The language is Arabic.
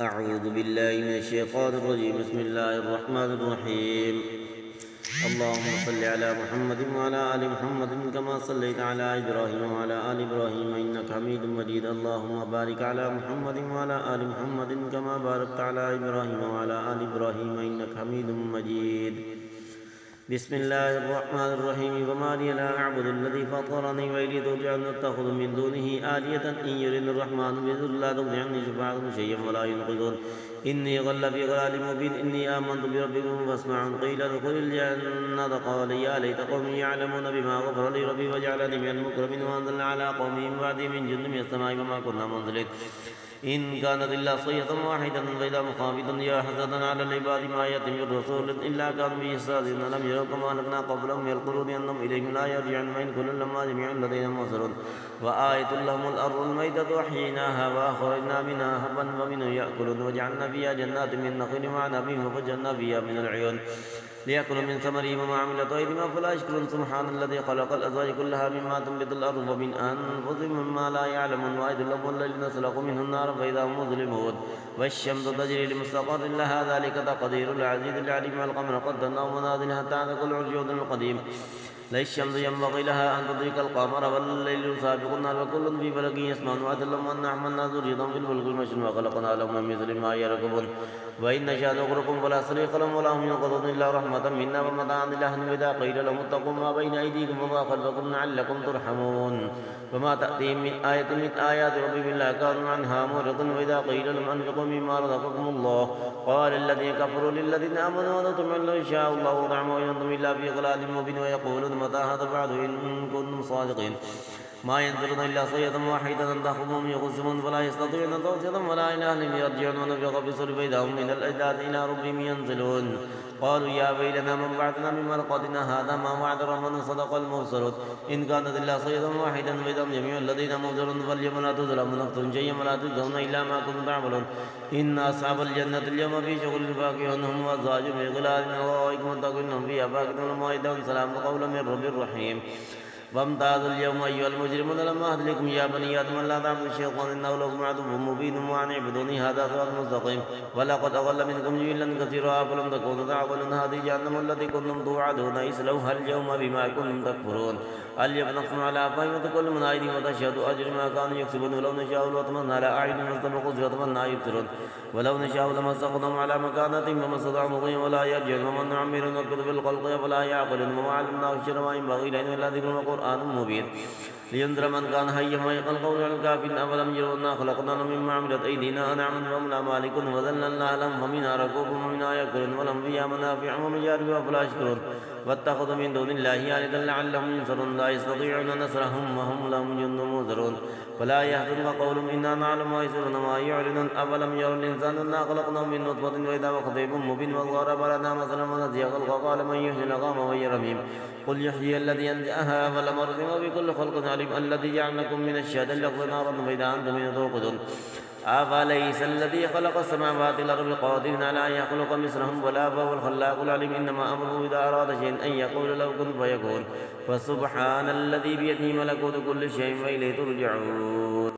أعوذ بالله من الشيطان الرجيم. بسم الله الرحمن الرحيم. اللهم صل على محمد وعلى آل محمد كما صليت على إبراهيم وعلى آل إبراهيم إنك حميد مجيد. اللهم بارك على محمد وعلى آل محمد كما باركت على إبراهيم وعلى آل إبراهيم إنك حميد مجيد. بسم الله الرحمن الرحيم. وما لي لا أعبد الذي فطرني وإليه ترجعون. أتخذ من دونه آلهة إن يردني الرحمن بضر لا تغني عني شفاعتهم شيئا ولا ينقذون. إني غل في ضلال مبين. إني آمنت بربكم فاسمعون. قيل ادخل الجنة قال يا ليت قومي يعلمون بما غفر لي ربي وجعلني من المكرمين وأنزلنا على قومي من بعدي من جند من السماء وما كنا منزلين إن كانت إلا صيحة واحدة فإذا مخافة يا حسرة على العباد ما يأتي من رسول إلا كانوا به يستهزئون. لم يروا كما أهلكنا قبلهم من القرون أنهم إليهم لا يرجعون وإن كل لما جميع لدينا محضرون. وآية لهم الأرض الميتة أحييناها وأخرجنا منها حبا فمنه يأكلون وجعلنا فيها جنات من نخيل وعنب وفجرنا فيها من العيون ليأكلوا من ثمره وما عملت أيديهم أفلا يشكرون. سبحان الذي خلق الأزواج كلها مما تنبت الأرض ومن أنفسهم مما لا يعلمون. وآية لهم الليل نسلخ منه النار فإذا هم مظلمون والشمس تجري لمستقر لها ذلك تقدير العزيز العليم. والقمر قدرناه منازل حتى عاد كل عرجون القديم. لا الشمس ينبغي لها أن تدرك القمر والليل سابق النهار وكل في فلك يسبحون. وأعد لهم أن حملنا ذريتهم في الفلك المشحون وخلقنا لهم من مثل ما يركبون وإن نشأ نغرقهم فلا صريخ لهم ولا هم ينقذون إلا رحمة منا ومتاعا إلى حين. وإذا قيل لهم اتقوا ما بين أيديكم وما خلفكم لعلكم ترحمون. وما تأتيهم من آية من آيات ربهم إلا كانوا عنها معرضين. وإذا قيل لهم أنفقوا مما رزقكم الله قال الذين كفروا للذين آمنوا ونطمع لو شاء الله طعمه وإن أنتم إلا في ضلال مبين. ويقولون متى هذا بعد إن كنتم صادقين. ما ينظرون إلا صيحة واحدة تأخذهم يخصمون فلا يستطيعون توصية ولا إلى أهلهم يرجعون. ونفخ في الصور فإذا هم من الأجداث إلى ربهم ينزلون. قالوا يا ويلنا من بعثنا من مرقدنا هذا ما وعد الرحمن صدق المرسلون. إن كانت إلا صيحة واحدة فإذا هم جميع الذين منذرون. فاليوم لا تظلمون نفس شيئا ولا تجزون إلا ما كنتم تعملون. إن أصحاب الجنة اليوم في شغل فاكهون هم وأزواجهم في ظلال وروائح متكئون فيها فاكهون ومائدة سلام قولا من رب رحيم. وامتازوا اليوم أيها المجرمون لما أهلكم يا بني آدم لا تعبدوا الشيطان إنه لكم عدو مبين وأن اعبدوني هذا صراط مستقيم. ولقد أضل منكم جبلا كثيرا أفلم تكونوا تعقلون. هذه جهنم التي كنتم توعدون اصلوها اليوم بما كنتم تكفرون. اليوم نختم على أفواههم وتكلمنا من أيديهم وتشهد أرجلهم ما كانوا يكسبون. ولو نشاء لطمسنا على أعينهم فاستبقوا الصراط فأنى يبصرون. ولو نشاء لمسخناهم على مكانتهم فما استطاعوا مضيا ولا يرجعون. ومن نعمر نكتب في الخلق فلا يعقلون. وما علمناه الشر ما ينبغي له إلا ذكر وقرآن مبين لينذر من كان حيا ويحق القول على الكافرين. أفلم يروا أنا خلقنا مما عملت أيدينا أنعاما فهم لا مالكون وذللنا لهم فمنها ركوبهم ومنها يأكلون ولهم فيها منافع ومجارب أفلا يشكرون. واتخذوا من دون الله آلهة لعلهم ينصرون. لا يستطيعون نصرهم وهم لهم جند منذرون. فلا يحزنك قولهم إنا نعلم ما يسرون وما يعلنون. أفلم يروا الإنسان أنا خلقناه من نطفة وإذا هو خصيب مبين. وضرب لنا مثلا ونسي خلقه قال من يحيي العظام وهي رميم. قل يحيي الذي أنشأها أول مرة وبكل خلق عليم. الذي جعل لكم من الشهد الأرض نارا فإذا أنتم منه توقدون. أفليس الذي خلق السماوات والأرض قادر على أن يخلق مثلهم بلى وهو الخلاق العليم. إنما أمره إذا أراد شيئا أن يقول له كن فيكون. فسبحان الذي بيده ملكوت كل شيء وإليه ترجعون.